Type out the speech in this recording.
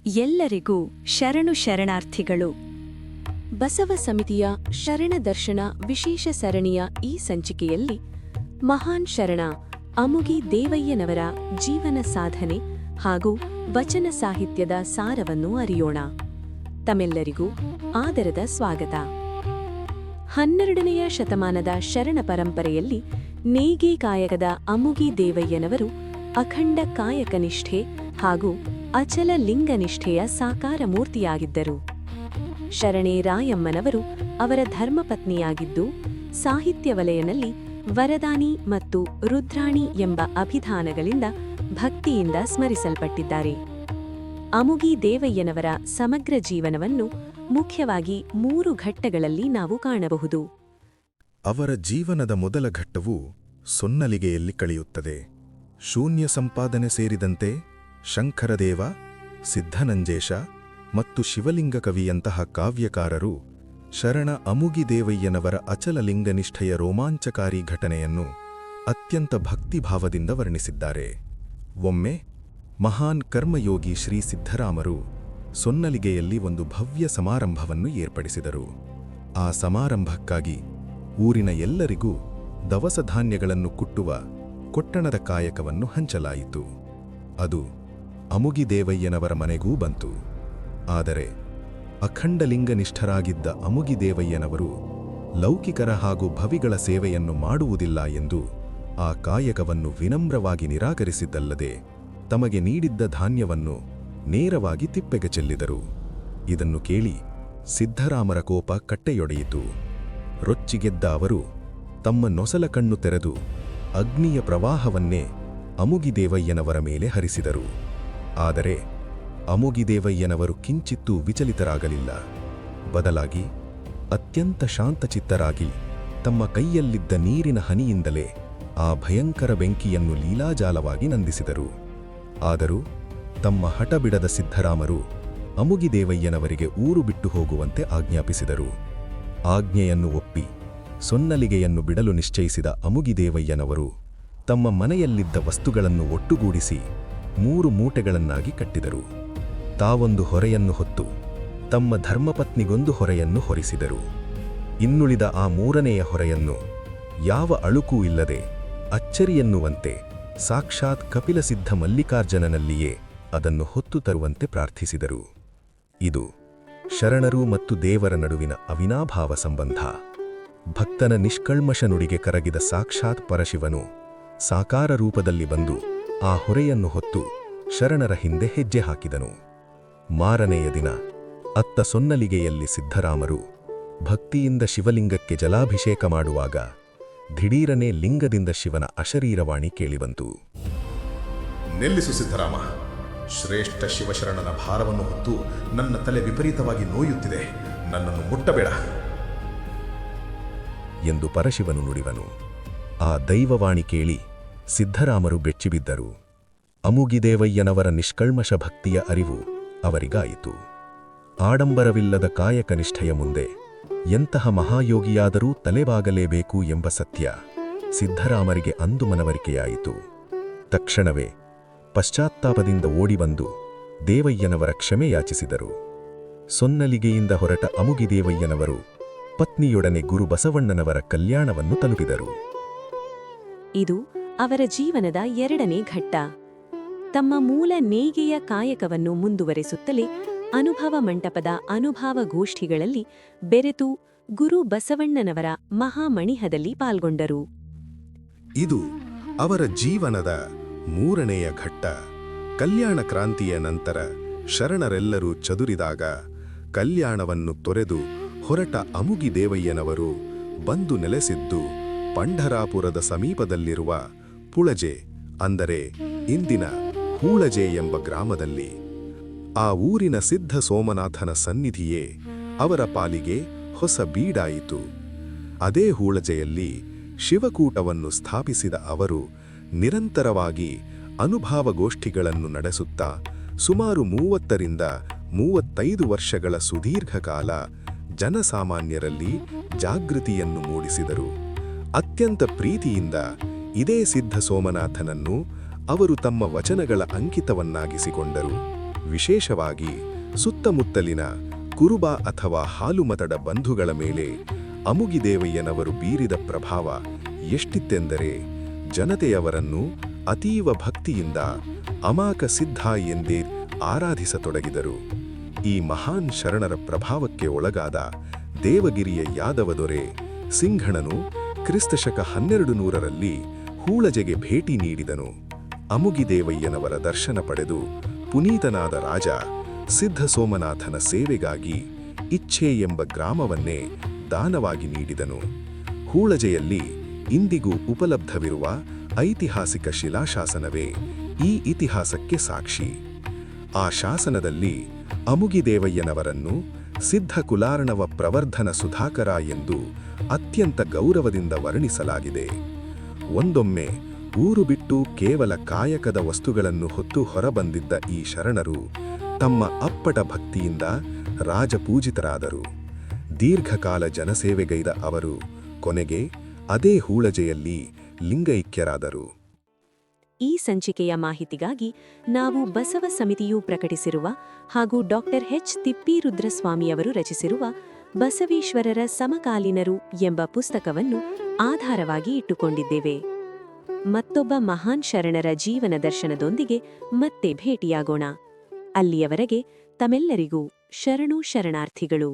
ಎಲ್ಲರಿಗೂ ಶರಣು ಶರಣಾರ್ಥಿಗಳು. ಬಸವ ಸಮಿತಿಯ ಶರಣ ದರ್ಶನ ವಿಶೇಷ ಸರಣಿಯ ಈ ಸಂಚಿಕೆಯಲ್ಲಿ ಮಹಾನ್ ಶರಣ ಅಮುಗಿ ದೇವಯ್ಯನವರ ಜೀವನ ಸಾಧನೆ ಹಾಗೂ ವಚನ ಸಾಹಿತ್ಯದ ಸಾರವನ್ನು ಅರಿಯೋಣ. ತಮ್ಮೆಲ್ಲರಿಗೂ ಆದರದ ಸ್ವಾಗತ. 12ನೆಯ ಶತಮಾನದ ಶರಣ ಪರಂಪರೆಯಲ್ಲಿ ನೇಯ್ಗೆ ಕಾಯಕದ ಅಮುಗಿ ದೇವಯ್ಯನವರು ಅಖಂಡ ಕಾಯಕನಿಷ್ಠೆ ಹಾಗೂ ಅಚಲ ಲಿಂಗನಿಷ್ಠೆಯ ಸಾಕಾರ ಮೂರ್ತಿಯಾಗಿದ್ದರು. ಶರಣೆ ರಾಯಮ್ಮನವರು ಅವರ ಧರ್ಮಪತ್ನಿಯಾಗಿದ್ದು, ಸಾಹಿತ್ಯ ವಲಯನಲ್ಲಿ ವರದಾನಿ ಮತ್ತು ರುದ್ರಾಣಿ ಎಂಬ ಅಭಿಧಾನಗಳಿಂದ ಭಕ್ತಿಯಿಂದ ಸ್ಮರಿಸಲ್ಪಟ್ಟಿದ್ದಾರೆ. ಅಮುಗಿ ದೇವಯ್ಯನವರ ಸಮಗ್ರ ಜೀವನವನ್ನು ಮುಖ್ಯವಾಗಿ 3 ಘಟ್ಟಗಳಲ್ಲಿ ನಾವು ಕಾಣಬಹುದು. ಅವರ ಜೀವನದ ಮೊದಲ ಘಟ್ಟವು ಸೊನ್ನಲಿಗೆಯಲ್ಲಿ ಕಳೆಯುತ್ತದೆ. ಶೂನ್ಯ ಸಂಪಾದನೆ ಸೇರಿದಂತೆ ಶಂಕರದೇವ, ಸಿದ್ಧನಂಜೇಶ ಮತ್ತು ಶಿವಲಿಂಗ ಕವಿಯಂತಹ ಕಾವ್ಯಕಾರರು ಶರಣ ಅಮುಗಿ ದೇವಯ್ಯನವರ ಅಚಲಲಿಂಗನಿಷ್ಠೆಯ ರೋಮಾಂಚಕಾರಿ ಘಟನೆಯನ್ನು ಅತ್ಯಂತ ಭಕ್ತಿಭಾವದಿಂದ ವರ್ಣಿಸಿದ್ದಾರೆ. ಒಮ್ಮೆ ಮಹಾನ್ ಕರ್ಮಯೋಗಿ ಶ್ರೀ ಸಿದ್ಧರಾಮರು ಸೊನ್ನಲಿಗೆಯಲ್ಲಿ ಒಂದು ಭವ್ಯ ಸಮಾರಂಭವನ್ನು ಏರ್ಪಡಿಸಿದರು. ಆ ಸಮಾರಂಭಕ್ಕಾಗಿ ಊರಿನ ಎಲ್ಲರಿಗೂ ದವಸ ಧಾನ್ಯಗಳನ್ನು ಕುಟ್ಟುವ ಕೊಟ್ಟಣದ ಕಾಯಕವನ್ನು ಹಂಚಲಾಯಿತು. ಅದು ಅಮುಗಿ ದೇವಯ್ಯನವರ ಮನೆಗೂ ಬಂತು. ಆದರೆ ಅಖಂಡಲಿಂಗನಿಷ್ಠರಾಗಿದ್ದ ಅಮುಗಿ ದೇವಯ್ಯನವರು ಲೌಕಿಕರ ಹಾಗೂ ಭವಿಗಳ ಸೇವೆಯನ್ನು ಮಾಡುವುದಿಲ್ಲ ಎಂದು ಆ ಕಾಯಕವನ್ನು ವಿನಮ್ರವಾಗಿ ನಿರಾಕರಿಸಿದ್ದಲ್ಲದೆ ತಮಗೆ ನೀಡಿದ್ದ ಧಾನ್ಯವನ್ನು ನೇರವಾಗಿ ತಿಪ್ಪೆಗೆ ಚೆಲ್ಲಿದರು. ಇದನ್ನು ಕೇಳಿ ಸಿದ್ಧರಾಮರ ಕೋಪ ಕಟ್ಟೆಯೊಡೆಯಿತು. ರೊಚ್ಚಿಗೆದ್ದ ಅವರು ತಮ್ಮ ನೊಸಲ ಕಣ್ಣು ತೆರೆದು ಅಗ್ನಿಯ ಪ್ರವಾಹವನ್ನೇ ಅಮುಗಿ ದೇವಯ್ಯನವರ ಮೇಲೆ ಹರಿಸಿದರು. ಆದರೆ ಅಮುಗಿ ದೇವಯ್ಯನವರು ಕಿಂಚಿತ್ತೂ ವಿಚಲಿತರಾಗಲಿಲ್ಲ. ಬದಲಾಗಿ ಅತ್ಯಂತ ಶಾಂತಚಿತ್ತರಾಗಿ ತಮ್ಮ ಕೈಯಲ್ಲಿದ್ದ ನೀರಿನ ಹನಿಯಿಂದಲೇ ಆ ಭಯಂಕರ ಬೆಂಕಿಯನ್ನು ಲೀಲಾಜಾಲವಾಗಿ ನಂದಿಸಿದರು. ಆದರೂ ತಮ್ಮ ಹಠ ಬಿಡದ ಸಿದ್ಧರಾಮರು ಅಮುಗಿ ದೇವಯ್ಯನವರಿಗೆ ಊರು ಬಿಟ್ಟು ಹೋಗುವಂತೆ ಆಜ್ಞಾಪಿಸಿದರು. ಆಜ್ಞೆಯನ್ನು ಒಪ್ಪಿ ಸೊನ್ನಲಿಗೆಯನ್ನು ಬಿಡಲು ನಿಶ್ಚಯಿಸಿದ ಅಮುಗಿ ದೇವಯ್ಯನವರು ತಮ್ಮ ಮನೆಯಲ್ಲಿದ್ದ ವಸ್ತುಗಳನ್ನು ಒಟ್ಟುಗೂಡಿಸಿ 3 ಮೂಟೆಗಳನ್ನಾಗಿ ಕಟ್ಟಿದರು. ತಾವೊಂದು ಹೊರೆಯನ್ನು ಹೊತ್ತು ತಮ್ಮ ಧರ್ಮಪತ್ನಿಗೊಂದು ಹೊರೆಯನ್ನು ಹೊರಿಸಿದರು. ಇನ್ನುಳಿದ ಆ 3ನೆಯ ಹೊರೆಯನ್ನು ಯಾವ ಅಳುಕೂ ಇಲ್ಲದೆ ಅಚ್ಚರಿಯೆನ್ನುವಂತೆ ಸಾಕ್ಷಾತ್ ಕಪಿಲಸಿದ್ಧ ಮಲ್ಲಿಕಾರ್ಜುನನಲ್ಲಿಯೇ ಅದನ್ನು ಹೊತ್ತು ತರುವಂತೆ ಪ್ರಾರ್ಥಿಸಿದರು. ಇದು ಶರಣರು ಮತ್ತು ದೇವರ ನಡುವಿನ ಅವಿನಾಭಾವ ಸಂಬಂಧ. ಭಕ್ತನ ನಿಷ್ಕಳ್ಮಶ ನುಡಿಗೆ ಕರಗಿದ ಸಾಕ್ಷಾತ್ ಪರಶಿವನು ಸಾಕಾರ ರೂಪದಲ್ಲಿ ಬಂದು ಆ ಹೊರೆಯನ್ನು ಹೊತ್ತು ಶರಣರ ಹಿಂದೆ ಹೆಜ್ಜೆ ಹಾಕಿದನು. ಮಾರನೆಯ ದಿನ ಅತ್ತ ಸೊನ್ನಲಿಗೆಯಲ್ಲಿ ಸಿದ್ಧರಾಮರು ಭಕ್ತಿಯಿಂದ ಶಿವಲಿಂಗಕ್ಕೆ ಜಲಾಭಿಷೇಕ ಮಾಡುವಾಗ ದಿಢೀರನೆ ಲಿಂಗದಿಂದ ಶಿವನ ಅಶರೀರವಾಣಿ ಕೇಳಿಬಂತು. ನಿಲ್ಲಿಸು ಸಿದ್ಧರಾಮ, ಶ್ರೇಷ್ಠ ಶಿವಶರಣನ ಭಾರವನ್ನು ಹೊತ್ತು ನನ್ನ ತಲೆ ವಿಪರೀತವಾಗಿ ನೋಯುತ್ತಿದೆ, ನನ್ನನ್ನು ಮುಟ್ಟಬೇಡ ಎಂದು ಪರಶಿವನು ನುಡಿವನು. ಆ ದೈವವಾಣಿ ಕೇಳಿ ಸಿದ್ಧರಾಮರು ಬೆಚ್ಚಿಬಿದ್ದರು. ಅಮುಗಿ ದೇವಯ್ಯನವರ ನಿಷ್ಕಳ್ಮಶ ಭಕ್ತಿಯ ಅರಿವು ಅವರಿಗಾಯಿತು. ಆಡಂಬರವಿಲ್ಲದ ಕಾಯಕನಿಷ್ಠೆಯ ಮುಂದೆ ಎಂತಹ ಮಹಾಯೋಗಿಯಾದರೂ ತಲೆಬಾಗಲೇಬೇಕು ಎಂಬ ಸತ್ಯ ಸಿದ್ಧರಾಮರಿಗೆ ಅಂದು ಮನವರಿಕೆಯಾಯಿತು. ತಕ್ಷಣವೇ ಪಶ್ಚಾತ್ತಾಪದಿಂದ ಓಡಿಬಂದು ದೇವಯ್ಯನವರ ಕ್ಷಮೆ ಯಾಚಿಸಿದರು. ಸೊನ್ನಲಿಗೆಯಿಂದ ಹೊರಟ ಅಮುಗಿ ದೇವಯ್ಯನವರು ಪತ್ನಿಯೊಡನೆ ಗುರು ಬಸವಣ್ಣನವರ ಕಲ್ಯಾಣವನ್ನು ತಲುಪಿದರು. ಇದು ಅವರ ಜೀವನದ 2ನೇ ಘಟ್ಟ. ತಮ್ಮ ಮೂಲ ನೇಯ್ಗೆಯ ಕಾಯಕವನ್ನು ಮುಂದುವರೆಸುತ್ತಲೇ ಅನುಭವ ಮಂಟಪದ ಅನುಭವ ಗೋಷ್ಠಿಗಳಲ್ಲಿ ಬೆರೆತು ಗುರು ಬಸವಣ್ಣನವರ ಮಹಾಮಣಿಹದಲ್ಲಿ ಪಾಲ್ಗೊಂಡರು. ಇದು ಅವರ ಜೀವನದ 3ನೆಯ ಘಟ್ಟ. ಕಲ್ಯಾಣ ಕ್ರಾಂತಿಯ ನಂತರ ಶರಣರೆಲ್ಲರೂ ಚದುರಿದಾಗ ಕಲ್ಯಾಣವನ್ನು ತೊರೆದು ಹೊರಟ ಅಮುಗಿ ದೇವಯ್ಯನವರು ಬಂದು ನೆಲೆಸಿದ್ದು ಪಂಢರಾಪುರದ ಸಮೀಪದಲ್ಲಿರುವ ಪುಳಜೆ, ಅಂದರೆ ಇಂದಿನ ಹೂಳಜೆ ಎಂಬ ಗ್ರಾಮದಲ್ಲಿ. ಆ ಊರಿನ ಸಿದ್ಧ ಸೋಮನಾಥನ ಸನ್ನಿಧಿಯೇ ಅವರ ಪಾಲಿಗೆ ಹೊಸ ಬೀಡಾಯಿತು. ಅದೇ ಹೂಳಜೆಯಲ್ಲಿ ಶಿವಕೂಟವನ್ನು ಸ್ಥಾಪಿಸಿದ ಅವರು ನಿರಂತರವಾಗಿ ಅನುಭಾವಗೋಷ್ಠಿಗಳನ್ನು ನಡೆಸುತ್ತಾ ಸುಮಾರು 30ರಿಂದ 35 ವರ್ಷಗಳ ಸುದೀರ್ಘಕಾಲ ಜನಸಾಮಾನ್ಯರಲ್ಲಿ ಜಾಗೃತಿಯನ್ನು ಮೂಡಿಸಿದರು. ಅತ್ಯಂತ ಪ್ರೀತಿಯಿಂದ ಇದೇ ಸಿದ್ಧ ಸೋಮನಾಥನನ್ನು ಅವರು ತಮ್ಮ ವಚನಗಳ ಅಂಕಿತವನ್ನಾಗಿಸಿಕೊಂಡರು. ವಿಶೇಷವಾಗಿ ಸುತ್ತಮುತ್ತಲಿನ ಕುರುಬ ಅಥವಾ ಹಾಲುಮತಡ ಬಂಧುಗಳ ಮೇಲೆ ಅಮುಗಿದೇವಯ್ಯನವರು ಬೀರಿದ ಪ್ರಭಾವ ಎಷ್ಟಿತ್ತೆಂದರೆ ಜನತೆಯವರನ್ನು ಅತೀವ ಭಕ್ತಿಯಿಂದ ಅಮಾಕ ಸಿದ್ಧ ಎಂದೇ ಆರಾಧಿಸತೊಡಗಿದರು. ಈ ಮಹಾನ್ ಶರಣರ ಪ್ರಭಾವಕ್ಕೆ ಒಳಗಾದ ದೇವಗಿರಿಯ ಯಾದವ ದೊರೆ ಸಿಂಘಣನು ಕ್ರಿಸ್ತಶಕ 1200ರಲ್ಲಿ ಹೂಳಜೆಗೆ ಭೇಟಿ ನೀಡಿದನು. ಅಮುಗಿದೇವಯ್ಯನವರ ದರ್ಶನ ಪಡೆದು ಪುನೀತನಾದ ರಾಜ ಸಿದ್ಧ ಸೋಮನಾಥನ ಸೇವೆಗಾಗಿ ಇಚ್ಛೆ ಎಂಬ ಗ್ರಾಮವನ್ನೇ ದಾನವಾಗಿ ನೀಡಿದನು. ಹೂಳಜೆಯಲ್ಲಿ ಇಂದಿಗೂ ಉಪಲಬ್ಧವಿರುವ ಐತಿಹಾಸಿಕ ಶಿಲಾಶಾಸನವೇ ಈ ಇತಿಹಾಸಕ್ಕೆ ಸಾಕ್ಷಿ. ಆ ಶಾಸನದಲ್ಲಿ ಅಮುಗಿದೇವಯ್ಯನವರನ್ನು ಸಿದ್ಧ ಕುಲಾರ್ಣವ ಪ್ರವರ್ಧನ ಸುಧಾಕರ ಎಂದು ಅತ್ಯಂತ ಗೌರವದಿಂದ ವರ್ಣಿಸಲಾಗಿದೆ. ಒಂದೊಮ್ಮೆ ಊರು ಬಿಟ್ಟು ಕೇವಲ ಕಾಯಕದ ವಸ್ತುಗಳನ್ನು ಹೊತ್ತು ಹೊರಬಂದಿದ್ದ ಈ ಶರಣರು ತಮ್ಮ ಅಪ್ಪಟ ಭಕ್ತಿಯಿಂದ ರಾಜಪೂಜಿತರಾದರು. ದೀರ್ಘಕಾಲ ಜನಸೇವೆಗೈದ ಅವರು ಕೊನೆಗೆ ಅದೇ ಹೂಳಜೆಯಲ್ಲಿ ಲಿಂಗೈಕ್ಯರಾದರು. ಈ ಸಂಚಿಕೆಯ ಮಾಹಿತಿಗಾಗಿ ನಾವು ಬಸವ ಸಮಿತಿಯು ಪ್ರಕಟಿಸಿರುವ ಹಾಗೂ ಡಾಕ್ಟರ್ ಎಚ್ ತಿಪ್ಪೇರುದ್ರಸ್ವಾಮಿಯವರು ರಚಿಸಿರುವ ಬಸವೇಶ್ವರರ ಸಮಕಾಲೀನರು ಎಂಬ ಪುಸ್ತಕವನ್ನು ಆಧಾರವಾಗಿ ಇಟ್ಟುಕೊಂಡಿದ್ದೇವೆ. ಮತ್ತೊಬ್ಬ ಮಹಾನ್ ಶರಣರ ಜೀವನ ದರ್ಶನದೊಂದಿಗೆ ಮತ್ತೆ ಭೇಟಿಯಾಗೋಣ. ಅಲ್ಲಿಯವರೆಗೆ ತಮ್ಮೆಲ್ಲರಿಗೂ ಶರಣು ಶರಣಾರ್ಥಿಗಳು.